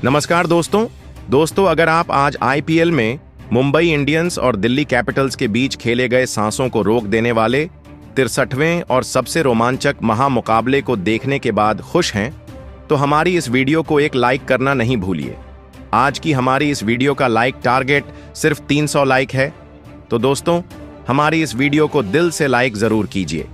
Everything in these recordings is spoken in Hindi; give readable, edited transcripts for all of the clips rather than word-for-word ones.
नमस्कार दोस्तों अगर आप आज आईपीएल में मुंबई इंडियंस और दिल्ली कैपिटल्स के बीच खेले गए सांसों को रोक देने वाले 63वें और सबसे रोमांचक महामुकाबले को देखने के बाद खुश हैं, तो हमारी इस वीडियो को एक लाइक करना नहीं भूलिए। आज की हमारी इस वीडियो का लाइक टारगेट सिर्फ 300 लाइक है, तो दोस्तों हमारी इस वीडियो को दिल से लाइक जरूर कीजिए।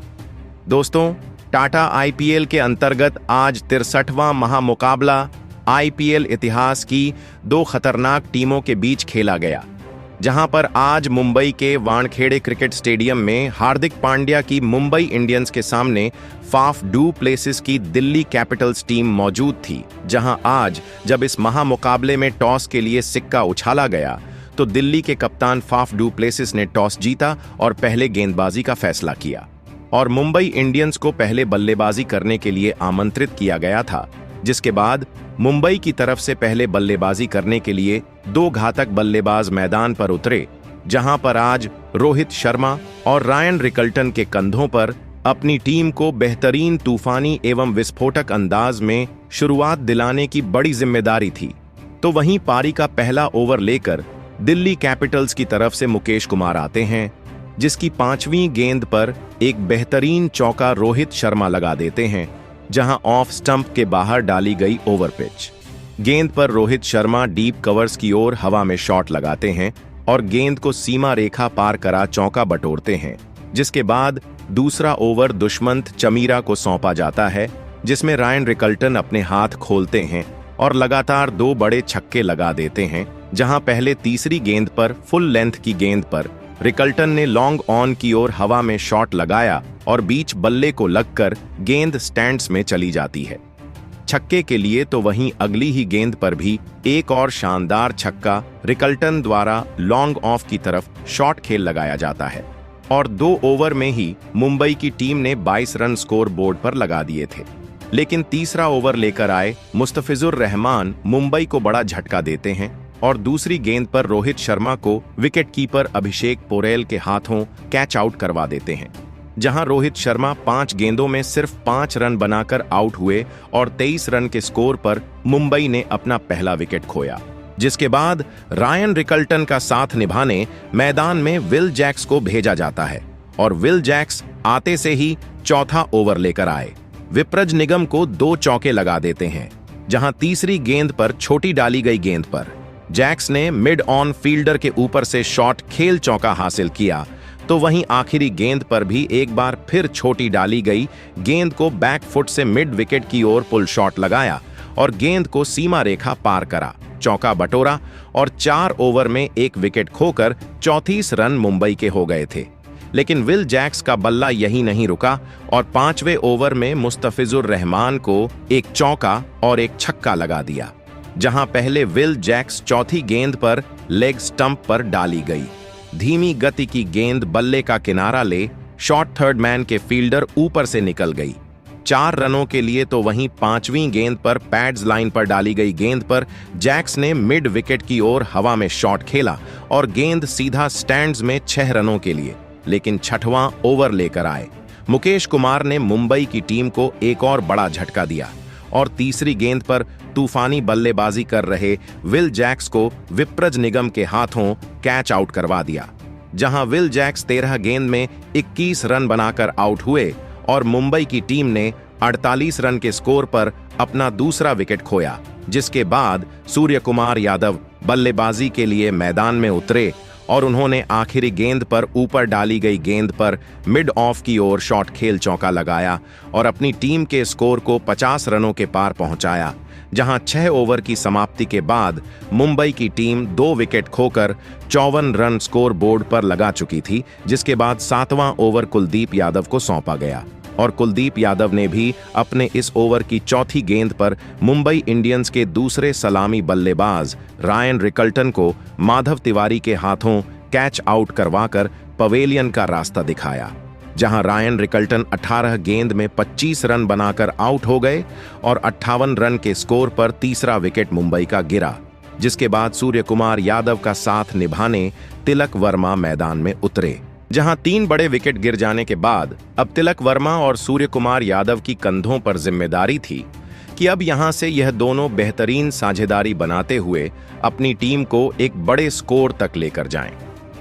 दोस्तों, टाटा आईपीएल के अंतर्गत आज 63वां महामुकाबला आईपीएल इतिहास की दो खतरनाक टीमों के बीच खेला गया, जहां पर आज मुंबई के वानखेड़े क्रिकेट स्टेडियम में हार्दिक पांड्या की मुंबई इंडियंस के सामने फाफ डू प्लेसिस की दिल्ली कैपिटल्स टीम मौजूद थी। जहां आज जब इस महामुकाबले में टॉस के लिए सिक्का उछाला गया तो दिल्ली के कप्तान फाफ डू प्लेसिस ने टॉस जीता और पहले गेंदबाजी का फैसला किया और मुंबई इंडियंस को पहले बल्लेबाजी करने के लिए आमंत्रित किया गया था, जिसके बाद मुंबई की तरफ से पहले बल्लेबाजी करने के लिए दो घातक बल्लेबाज मैदान पर उतरे, जहां पर आज रोहित शर्मा और रायन रिकल्टन के कंधों पर अपनी टीम को बेहतरीन तूफानी एवं विस्फोटक अंदाज में शुरुआत दिलाने की बड़ी जिम्मेदारी थी। तो वहीं पारी का पहला ओवर लेकर दिल्ली कैपिटल्स की तरफ से मुकेश कुमार आते हैं, जिसकी 5वीं गेंद पर एक बेहतरीन चौका रोहित शर्मा लगा देते हैं, जहां ऑफ स्टंप के बाहर डाली गई ओवर पिच गेंद पर रोहित शर्मा डीप कवर्स की ओर हवा में शॉट लगाते हैं और गेंद को सीमा रेखा पार करा चौका बटोरते हैं। जिसके बाद दूसरा ओवर दुष्मंत चमीरा को सौंपा जाता है, जिसमें रायन रिकल्टन अपने हाथ खोलते हैं और लगातार दो बड़े छक्के लगा देते हैं। जहां पहले तीसरी गेंद पर फुल लेंथ की गेंद पर रिकल्टन ने लॉन्ग ऑन की ओर हवा में शॉट लगाया और बीच बल्ले को लगकर गेंद स्टैंड्स में चली जाती है छक्के के लिए। तो वहीं अगली ही गेंद पर भी एक और शानदार छक्का रिकल्टन द्वारा लॉन्ग ऑफ की तरफ शॉट खेल लगाया जाता है और 2 ओवर में ही मुंबई की टीम ने 22 रन स्कोर बोर्ड पर लगा दिए थे। लेकिन तीसरा ओवर लेकर आए मुस्तफिजुर रहमान मुंबई को बड़ा झटका देते हैं और दूसरी गेंद पर रोहित शर्मा को विकेटकीपर अभिषेक पोरेल के हाथों कैच आउट करवा देते हैं, जहां रोहित शर्मा 5 गेंदों में सिर्फ 5 रन बनाकर आउट हुए और 23 रन के स्कोर पर मुंबई ने अपना पहला विकेट खोया। जिसके बाद रायन रिकल्टन का साथ निभाने मैदान में विल जैक्स को भेजा जाता है और विल जैक्स आते से ही चौथा ओवर लेकर आए। विप्रज निगम को 2 चौके लगा देते हैं, जहां तीसरी गेंद पर छोटी डाली गई गेंद पर जैक्स ने मिड ऑन फील्डर के ऊपर से शॉट खेल चौका हासिल किया। तो वहीं आखिरी गेंद पर भी एक बार फिर छोटी डाली गई गेंद को बैक फुट से मिड विकेट की ओर पुल शॉट लगाया और गेंद को सीमा रेखा पार करा, चौका बटोरा और 4 ओवर में 1 विकेट खोकर 34 रन मुंबई के हो गए थे। लेकिन विल जैक्स का बल्ला यहीं नहीं रुका और 5वें ओवर में मुस्तफिजुर रहमान को एक चौका और एक छक्का लगा दिया, जहां पहले विल जैक्स चौथी गेंद पर लेग स्टंप पर डाली गई धीमी गति की गेंद बल्ले का किनारा ले शॉर्ट थर्ड मैन के फील्डर ऊपर से निकल गई 4 रनों के लिए। तो वहीं 5वीं गेंद पर पैड्स लाइन पर डाली गई गेंद पर जैक्स ने मिड विकेट की ओर हवा में शॉट खेला और गेंद सीधा स्टैंड्स में 6 रनों के लिए। लेकिन 6वां ओवर लेकर आए मुकेश कुमार ने मुंबई की टीम को एक और बड़ा झटका दिया और तीसरी गेंद पर तूफानी बल्लेबाजी कर रहे विल जैक्स को विप्रज निगम के हाथों कैच आउट करवा दिया, जहां विल जैक्स 13 गेंद में 21 रन बनाकर आउट हुए और मुंबई की टीम ने 48 रन के स्कोर पर अपना दूसरा विकेट खोया। जिसके बाद सूर्य कुमार यादव बल्लेबाजी के लिए मैदान में उतरे और उन्होंने आखिरी गेंद पर ऊपर डाली गई गेंद पर मिड ऑफ की ओर शॉट खेल चौका लगाया और अपनी टीम के स्कोर को 50 रनों के पार पहुंचाया। जहां 6 ओवर की समाप्ति के बाद मुंबई की टीम 2 विकेट खोकर 54 रन स्कोर बोर्ड पर लगा चुकी थी। जिसके बाद 7वां ओवर कुलदीप यादव को सौंपा गया और कुलदीप यादव ने भी अपने इस ओवर की चौथी गेंद पर मुंबई इंडियंस के दूसरे सलामी बल्लेबाज रायन रिकल्टन को माधव तिवारी के हाथों कैच आउट करवाकर पवेलियन का रास्ता दिखाया, जहां रायन रिकल्टन 18 गेंद में 25 रन बनाकर आउट हो गए और 58 रन के स्कोर पर तीसरा विकेट मुंबई का गिरा। जिसके बाद सूर्य कुमार यादव का साथ निभाने तिलक वर्मा मैदान में उतरे, जहां 3 बड़े विकेट गिर जाने के बाद अब तिलक वर्मा और सूर्य कुमार यादव की कंधों पर जिम्मेदारी थी कि अब यहां से यह दोनों बेहतरीन साझेदारी बनाते हुए अपनी टीम को एक बड़े स्कोर तक लेकर जाएं।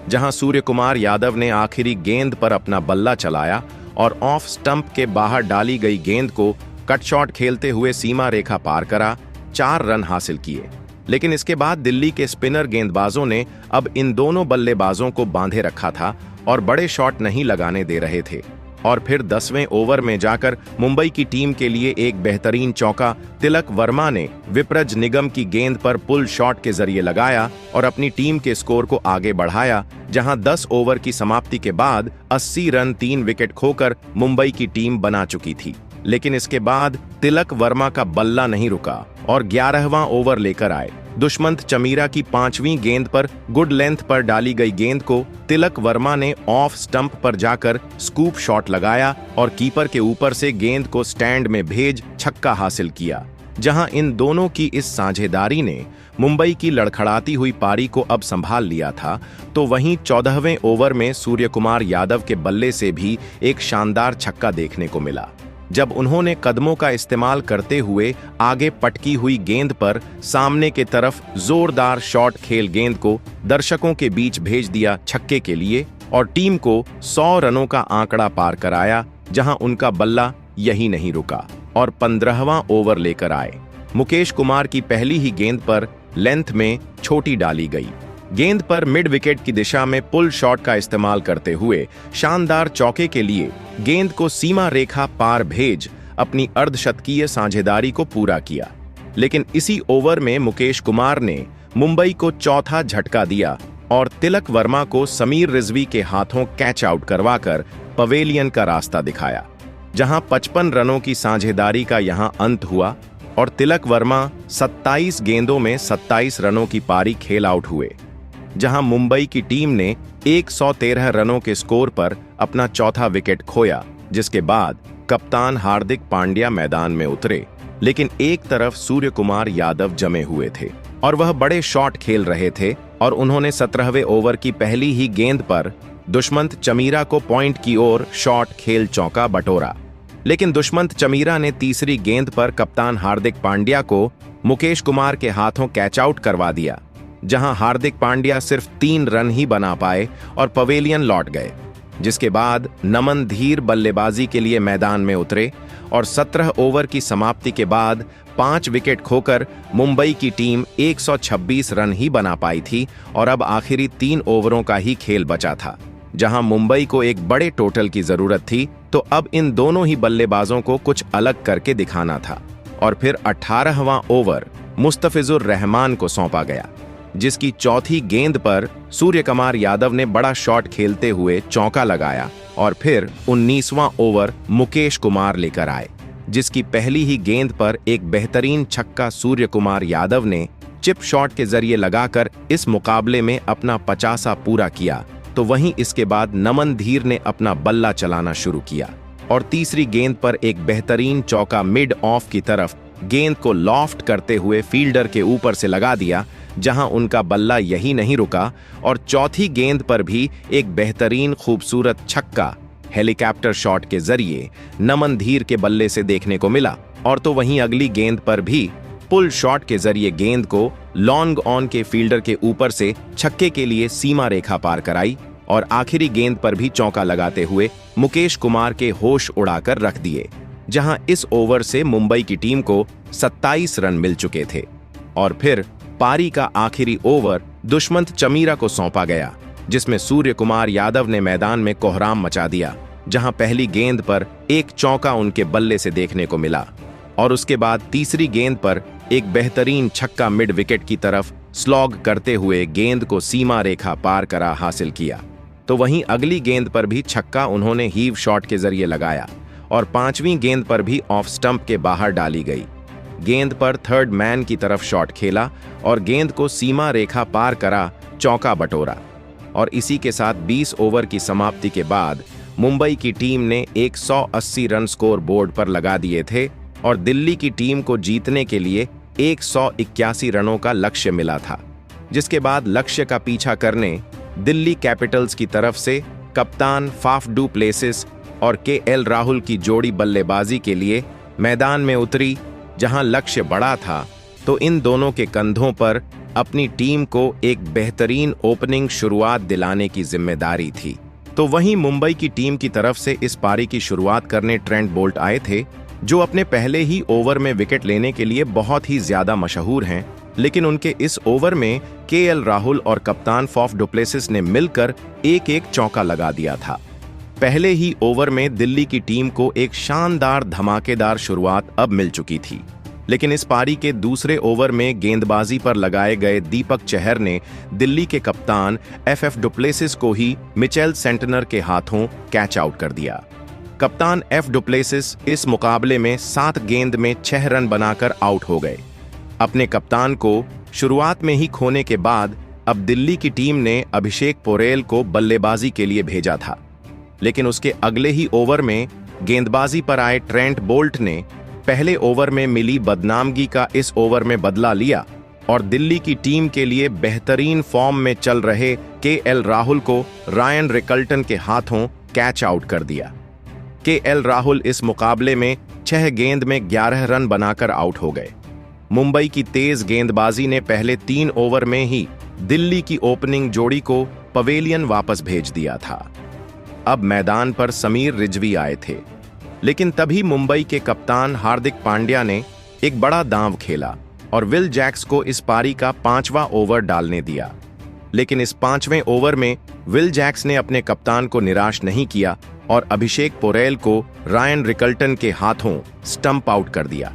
जहां सूर्य कुमार यादव ने आखिरी गेंद पर अपना बल्ला चलाया और ऑफ स्टंप के बाहर डाली गई गेंद को कट शॉट खेलते हुए सीमा रेखा पार करा 4 रन हासिल किए। लेकिन इसके बाद दिल्ली के स्पिनर गेंदबाजों ने अब इन दोनों बल्लेबाजों को बांधे रखा था और बड़े शॉट नहीं लगाने दे रहे थे। और फिर 10वें ओवर में जाकर मुंबई की टीम के लिए एक बेहतरीन चौका तिलक वर्मा ने विप्रज निगम की गेंद पर पुल शॉट के जरिए लगाया और अपनी टीम के स्कोर को आगे बढ़ाया, जहां 10 ओवर की समाप्ति के बाद 80 रन 3 विकेट खोकर मुंबई की टीम बना चुकी थी। लेकिन इसके बाद तिलक वर्मा का बल्ला नहीं रुका और 11वां ओवर लेकर आए। दुष्मंत चमीरा की 5वीं गेंद पर गुड लेंथ पर डाली गई गेंद को तिलक वर्मा ने ऑफ स्टंप पर जाकर स्कूप शॉट लगाया और कीपर के ऊपर से गेंद को स्टैंड में भेज छक्का हासिल किया। जहां इन दोनों की इस साझेदारी ने मुंबई की लड़खड़ाती हुई पारी को अब संभाल लिया था, तो वहीं 14वें ओवर में सूर्य कुमार यादव के बल्ले से भी एक शानदार छक्का देखने को मिला, जब उन्होंने कदमों का इस्तेमाल करते हुए आगे पटकी हुई गेंद पर सामने के तरफ जोरदार शॉट खेल गेंद को दर्शकों के बीच भेज दिया छक्के के लिए और टीम को 100 रनों का आंकड़ा पार कराया। जहां उनका बल्ला यही नहीं रुका और 15वां ओवर लेकर आए। मुकेश कुमार की पहली ही गेंद पर लेंथ में छोटी डाली गई गेंद पर मिड विकेट की दिशा में पुल शॉट का इस्तेमाल करते हुए शानदार चौके के लिए गेंद को सीमा रेखा पार भेज अपनी अर्धशतकीय साझेदारी को पूरा किया। लेकिन इसी ओवर में मुकेश कुमार ने मुंबई को चौथा झटका दिया और तिलक वर्मा को समीर रिजवी के हाथों कैच आउट करवाकर पवेलियन का रास्ता दिखाया, जहां 55 रनों की साझेदारी का यहां अंत हुआ और तिलक वर्मा 27 गेंदों में 27 रनों की पारी खेल आउट हुए। जहां मुंबई की टीम ने 113 रनों के स्कोर पर अपना चौथा विकेट खोया, जिसके बाद कप्तान हार्दिक पांड्या मैदान में उतरे। लेकिन एक तरफ सूर्य कुमार यादव जमे हुए थे और वह बड़े शॉट खेल रहे थे और उन्होंने 17वें ओवर की पहली ही गेंद पर दुष्मंत चमीरा को पॉइंट की ओर शॉट खेल चौका बटोरा। लेकिन दुष्मंत चमीरा ने तीसरी गेंद पर कप्तान हार्दिक पांड्या को मुकेश कुमार के हाथों कैच आउट करवा दिया, जहां हार्दिक पांड्या सिर्फ 3 रन ही बना पाए और पवेलियन लौट गए। जिसके बाद नमन धीर बल्लेबाजी के लिए मैदान में उतरे और 17 ओवर की समाप्ति के बाद 5 विकेट खोकर मुंबई की टीम 126 रन ही बना पाई थी और अब आखिरी 3 ओवरों का ही खेल बचा था, जहां मुंबई को एक बड़े टोटल की जरूरत थी। तो अब इन दोनों ही बल्लेबाजों को कुछ अलग करके दिखाना था और फिर 18वां ओवर मुस्तफिजुर रहमान को सौंपा गया, जिसकी चौथी गेंद पर सूर्य कुमार यादव ने बड़ा शॉट खेलते हुए चौका लगाया और फिर 19वां ओवर मुकेश कुमार लेकर आए, जिसकी पहली ही गेंद पर एक बेहतरीन छक्का सूर्य कुमार यादव ने चिप शॉट के जरिए लगाकर इस मुकाबले में अपना 50वां पूरा किया। तो वहीं इसके बाद नमन धीर ने अपना बल्ला चलाना शुरू किया और तीसरी गेंद पर एक बेहतरीन चौका मिड ऑफ की तरफ गेंद को लॉफ्ट करते हुए फील्डर के ऊपर से लगा दिया, जहां उनका बल्ला यही नहीं रुका और चौथी गेंद पर भी एक बेहतरीन खूबसूरत छक्का हेलीकॉप्टर शॉट के जरिए नमन धीर के बल्ले से देखने को मिला। और तो वहीं अगली गेंद पर भी पुल शॉट के जरिए गेंद को लॉन्ग ऑन के फील्डर के ऊपर से छक्के के लिए सीमा रेखा पार कराई और आखिरी गेंद पर भी चौका लगाते हुए मुकेश कुमार के होश उड़ाकर रख दिए, जहां इस ओवर से मुंबई की टीम को 27 रन मिल चुके थे। और फिर पारी का आखिरी ओवर दुष्मंत चमीरा को सौंपा गया, जिसमें सूर्य कुमार यादव ने मैदान में कोहराम मचा दिया, जहां पहली गेंद पर एक चौका उनके बल्ले से देखने को मिला और उसके बाद तीसरी गेंद पर एक बेहतरीन छक्का मिड विकेट की तरफ स्लॉग करते हुए गेंद को सीमा रेखा पार करा हासिल किया। तो वहीं अगली गेंद पर भी छक्का उन्होंने हीव शॉट के जरिए लगाया और 5वीं गेंद पर भी ऑफ स्टंप के बाहर डाली गई गेंद पर थर्ड मैन की तरफ शॉट खेला और गेंद को सीमा रेखा पार करा चौका बटोरा। और इसी के साथ 20 ओवर की समाप्ति के बाद मुंबई की टीम ने 180 रन स्कोर बोर्ड पर लगा दिए थे और दिल्ली की टीम को जीतने के लिए 181 रनों का लक्ष्य मिला था, जिसके बाद लक्ष्य का पीछा करने दिल्ली कैपिटल्स की तरफ से कप्तान फाफ डू प्लेसिस और KL राहुल की जोड़ी बल्लेबाजी के लिए मैदान में उतरी जहां लक्ष्य बड़ा था, तो इन दोनों के कंधों पर अपनी टीम को एक बेहतरीन ओपनिंग शुरुआत दिलाने की जिम्मेदारी थी। तो वहीं मुंबई की टीम की तरफ से इस पारी की शुरुआत करने ट्रेंट बोल्ट आए थे, जो अपने पहले ही ओवर में विकेट लेने के लिए बहुत ही ज्यादा मशहूर हैं। लेकिन उनके इस ओवर में केएल राहुल और कप्तान फाफ डु प्लेसिस ने मिलकर एक एक चौका लगा दिया था। पहले ही ओवर में दिल्ली की टीम को एक शानदार धमाकेदार शुरुआत अब मिल चुकी थी, लेकिन इस पारी के दूसरे ओवर में गेंदबाजी पर लगाए गए दीपक चहर ने दिल्ली के कप्तान एफ डु प्लेसिस को ही मिचेल सेंटनर के हाथों कैच आउट कर दिया। कप्तान एफ डु प्लेसिस इस मुकाबले में 7 गेंद में 6 रन बनाकर आउट हो गए। अपने कप्तान को शुरुआत में ही खोने के बाद अब दिल्ली की टीम ने अभिषेक पोरेल को बल्लेबाजी के लिए भेजा था, लेकिन उसके अगले ही ओवर में गेंदबाजी पर आए ट्रेंट बोल्ट ने पहले ओवर में मिली बदनामगी का इस ओवर में बदला लिया और दिल्ली की टीम के लिए बेहतरीन फॉर्म में चल रहे केएल राहुल को रायन रिकल्टन के हाथों कैच आउट कर दिया। केएल राहुल इस मुकाबले में 6 गेंद में 11 रन बनाकर आउट हो गए। मुंबई की तेज गेंदबाजी ने पहले 3 ओवर में ही दिल्ली की ओपनिंग जोड़ी को पवेलियन वापस भेज दिया था। अब मैदान पर समीर रिजवी आए थे, लेकिन तभी मुंबई के कप्तान हार्दिक पांड्या ने एक बड़ा दांव खेला और विल जैक्स को इस पारी का 5वां ओवर डालने दिया। लेकिन इस 5वें ओवर में विल जैक्स ने अपने कप्तान को निराश नहीं किया और अभिषेक पोरेल को रायन रिकल्टन के हाथों स्टंप आउट कर दिया।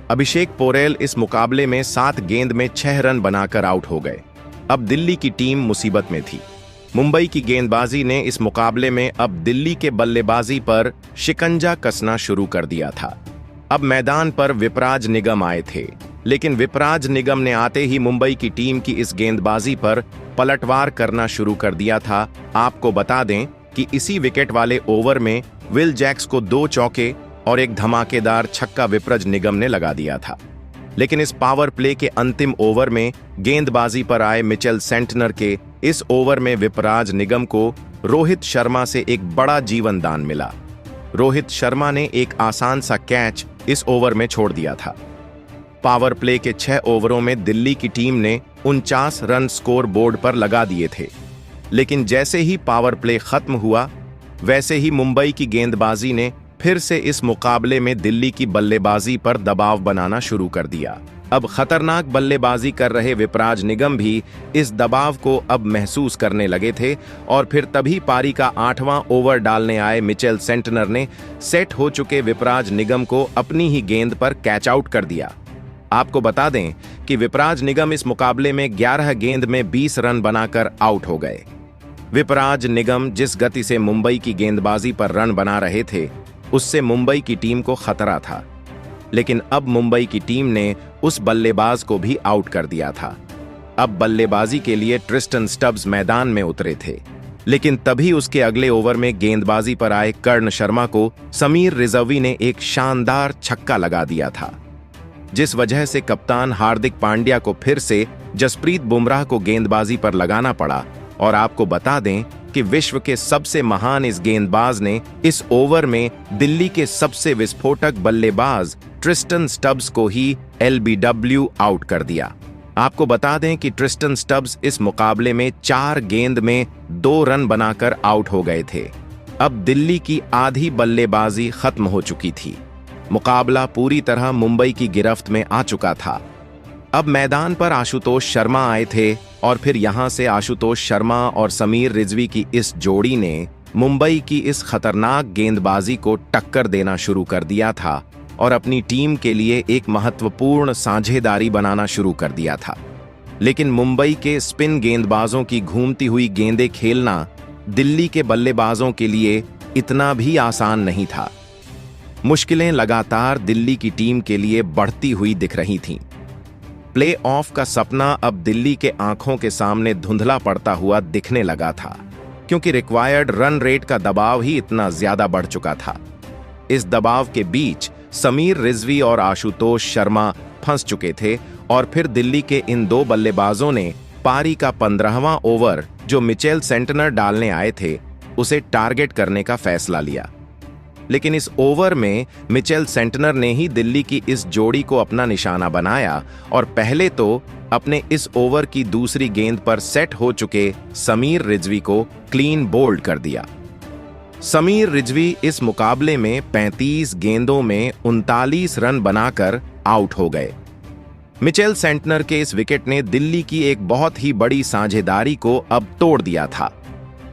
अभिषेक पोरेल इस मुकाबले में 7 गेंद में 6 रन बनाकर आउट हो गए। अब दिल्ली की टीम मुसीबत में थी। मुंबई की गेंदबाजी ने इस मुकाबले में अब दिल्ली के बल्लेबाजी पर शिकंजा कसना शुरू कर दिया था। अब मैदान पर विपराज निगम आए थे, लेकिन विपराज निगम ने आते ही मुंबई की टीम की इस गेंदबाजी पर पलटवार करना शुरू कर दिया था। आपको बता दें कि इसी विकेट वाले ओवर में विल जैक्स को 2 चौके और एक धमाकेदार छक्का विपराज निगम ने लगा दिया था। लेकिन इस पावर प्ले के अंतिम ओवर में गेंदबाजी पर आए मिचेल सेंटनर के इस ओवर में विपराज निगम को रोहित शर्मा से एक बड़ा जीवन दान मिला। रोहित शर्मा ने एक आसान सा कैच इस ओवर में छोड़ दिया था। पावर प्ले के 6 ओवरों में दिल्ली की टीम ने 49 रन स्कोर बोर्ड पर लगा दिए थे, लेकिन जैसे ही पावर प्ले खत्म हुआ, वैसे ही मुंबई की गेंदबाजी ने फिर से इस मुकाबले में दिल्ली की बल्लेबाजी पर दबाव बनाना शुरू कर दिया। अब खतरनाक बल्लेबाजी कर रहे विपराज निगम भी इस दबाव को अब महसूस करने लगे थे और फिर तभी पारी का 8वां ओवर डालने आए मिचेल सेंटनर ने सेट हो चुके विपराज निगम को अपनी ही गेंद पर कैच आउट कर दिया। आपको बता दें कि विपराज निगम इस मुकाबले में 11 गेंद में 20 रन बनाकर आउट हो गए। विपराज निगम जिस गति से मुंबई की गेंदबाजी पर रन बना रहे थे, उससे मुंबई की टीम को खतरा था, लेकिन अब मुंबई की टीम ने उस बल्लेबाज को भी आउट कर दिया था। अब बल्लेबाजी के लिए ट्रिस्टन स्टब्स मैदान में उतरे थे, लेकिन तभी उसके अगले ओवर में गेंदबाजी पर आए कर्ण शर्मा को समीर रिजवी ने एक शानदार छक्का लगा दिया था, जिस वजह से कप्तान हार्दिक पांड्या को फिर से जसप्रीत बुमराह को गेंदबाजी पर लगाना पड़ा। और आपको बता दें कि विश्व के सबसे महान इस गेंदबाज ने इस ओवर में दिल्ली के सबसे विस्फोटक बल्लेबाज ट्रिस्टन स्टब्स को ही एलबीडब्ल्यू आउट कर दिया। आपको बता दें कि ट्रिस्टन स्टब्स इस मुकाबले में 4 गेंद में 2 रन बनाकर आउट हो गए थे। अब दिल्ली की आधी बल्लेबाजी खत्म हो चुकी थी। मुकाबला पूरी तरह मुंबई की गिरफ्त में आ चुका था। अब मैदान पर आशुतोष शर्मा आए थे और फिर यहां से आशुतोष शर्मा और समीर रिजवी की इस जोड़ी ने मुंबई की इस खतरनाक गेंदबाजी को टक्कर देना शुरू कर दिया था और अपनी टीम के लिए एक महत्वपूर्ण साझेदारी बनाना शुरू कर दिया था। लेकिन मुंबई के स्पिन गेंदबाजों की घूमती हुई गेंदें खेलना दिल्ली के बल्लेबाजों के लिए इतना भी आसान नहीं था। मुश्किलें लगातार दिल्ली की टीम के लिए बढ़ती हुई दिख रही थीं। प्ले ऑफ का सपना अब दिल्ली के आंखों के सामने धुंधला पड़ता हुआ दिखने लगा था, क्योंकि रिक्वायर्ड रन रेट का दबाव ही इतना ज्यादा बढ़ चुका था। इस दबाव के बीच समीर रिजवी और आशुतोष शर्मा फंस चुके थे और फिर दिल्ली के इन 2 बल्लेबाजों ने पारी का 15वां ओवर जो मिचेल सेंटनर डालने आए थे, उसे टारगेट करने का फैसला लिया। लेकिन इस ओवर में मिचेल सेंटनर ने ही दिल्ली की इस जोड़ी को अपना निशाना बनाया और पहले तो अपने इस ओवर की दूसरी गेंद पर सेट हो चुके समीर रिजवी को क्लीन बोल्ड कर दिया। समीर रिजवी इस मुकाबले में 35 गेंदों में 39 रन बनाकर आउट हो गए। मिचेल सेंटनर के इस विकेट ने दिल्ली की एक बहुत ही बड़ी साझेदारी को अब तोड़ दिया था।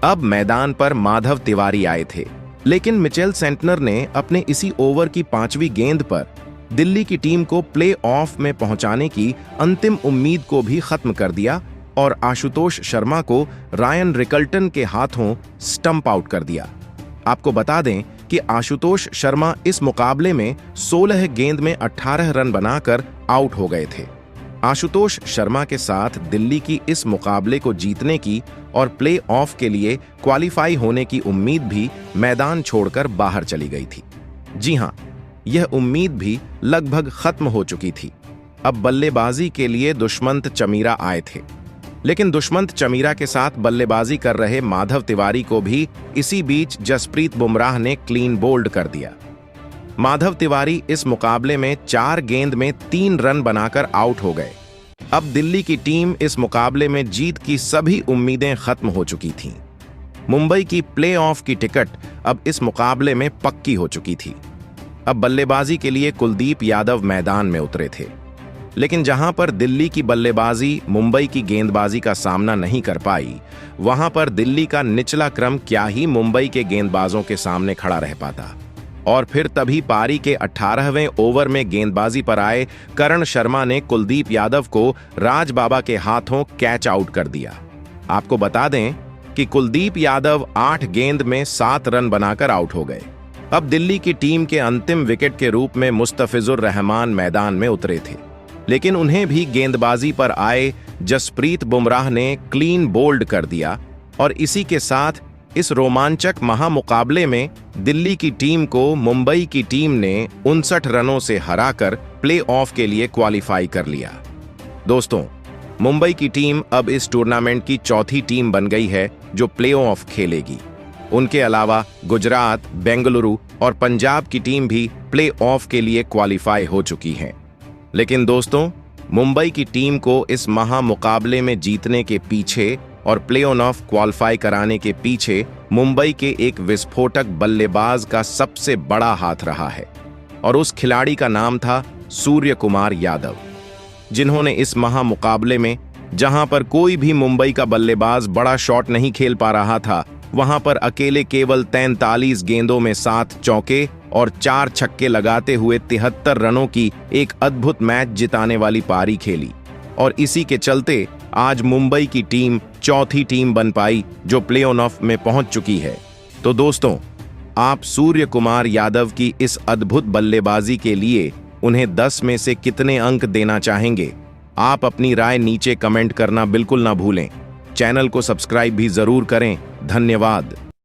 अब मैदान पर माधव तिवारी आए थे, लेकिन मिचेल सेंटनर ने अपने इसी ओवर की 5वीं गेंद पर दिल्ली की टीम को प्ले ऑफ में पहुंचाने की अंतिम उम्मीद को भी खत्म कर दिया और आशुतोष शर्मा को रायन रिकल्टन के हाथों स्टंप आउट कर दिया। आपको बता दें कि आशुतोष शर्मा इस मुकाबले में 16 गेंद में 18 रन बनाकर आउट हो गए थे। आशुतोष शर्मा के साथ दिल्ली की इस मुकाबले को जीतने की और प्ले ऑफ के लिए क्वालिफाई होने की उम्मीद भी मैदान छोड़कर बाहर चली गई थी। जी हां, यह उम्मीद भी लगभग खत्म हो चुकी थी। अब बल्लेबाजी के लिए दुष्मंत चमीरा आए थे, लेकिन दुष्मंत चमीरा के साथ बल्लेबाजी कर रहे माधव तिवारी को भी इसी बीच जसप्रीत बुमराह ने क्लीन बोल्ड कर दिया। माधव तिवारी इस मुकाबले में 4 गेंद में 3 रन बनाकर आउट हो गए। अब दिल्ली की टीम इस मुकाबले में जीत की सभी उम्मीदें खत्म हो चुकी थीं। मुंबई की प्ले ऑफ की टिकट अब इस मुकाबले में पक्की हो चुकी थी। अब बल्लेबाजी के लिए कुलदीप यादव मैदान में उतरे थे, लेकिन जहां पर दिल्ली की बल्लेबाजी मुंबई की गेंदबाजी का सामना नहीं कर पाई, वहां पर दिल्ली का निचला क्रम क्या ही मुंबई के गेंदबाजों के सामने खड़ा रह पाता। और फिर तभी पारी के 18वें ओवर में गेंदबाजी पर आए करण शर्मा ने कुलदीप यादव को राज बाबा के हाथों कैच आउट कर दिया। आपको बता दें कि कुलदीप यादव 8 गेंद में 7 रन बनाकर आउट हो गए। अब दिल्ली की टीम के अंतिम विकेट के रूप में मुस्तफिजुर रहमान मैदान में उतरे थे, लेकिन उन्हें भी गेंदबाजी पर आए जसप्रीत बुमराह ने क्लीन बोल्ड कर दिया और इसी के साथ इस रोमांचक महामुकाबले में दिल्ली की टीम को मुंबई की टीम ने 59 रनों से हराकर प्ले ऑफ के लिए क्वालिफाई कर लिया। दोस्तों, मुंबई की टीम अब इस टूर्नामेंट की चौथी टीम बन गई है जो प्ले ऑफ खेलेगी। उनके अलावा गुजरात, बेंगलुरु और पंजाब की टीम भी प्ले ऑफ के लिए क्वालिफाई हो चुकी हैं। लेकिन दोस्तों, मुंबई की टीम को इस महामुकाबले में जीतने के पीछे और प्ले ऑफ क्वालिफाई कराने के पीछे मुंबई के एक विस्फोटक बल्लेबाज का सबसे बड़ा हाथ रहा है और उस खिलाड़ी का नाम था सूर्य कुमार यादव, जिन्होंने इस महामुकाबले में जहां पर कोई भी मुंबई का बल्लेबाज बड़ा शॉट नहीं खेल पा रहा था, वहां पर अकेले केवल 43 गेंदों में 7 चौके और 4 छक्के लगाते हुए 73 रनों की एक अद्भुत मैच जिताने वाली पारी खेली और इसी के चलते आज मुंबई की टीम चौथी टीम बन पाई जो प्ले ऑफ में पहुंच चुकी है। तो दोस्तों, आप सूर्य कुमार यादव की इस अद्भुत बल्लेबाजी के लिए उन्हें 10 में से कितने अंक देना चाहेंगे? आप अपनी राय नीचे कमेंट करना बिल्कुल ना भूलें। चैनल को सब्सक्राइब भी जरूर करें। धन्यवाद।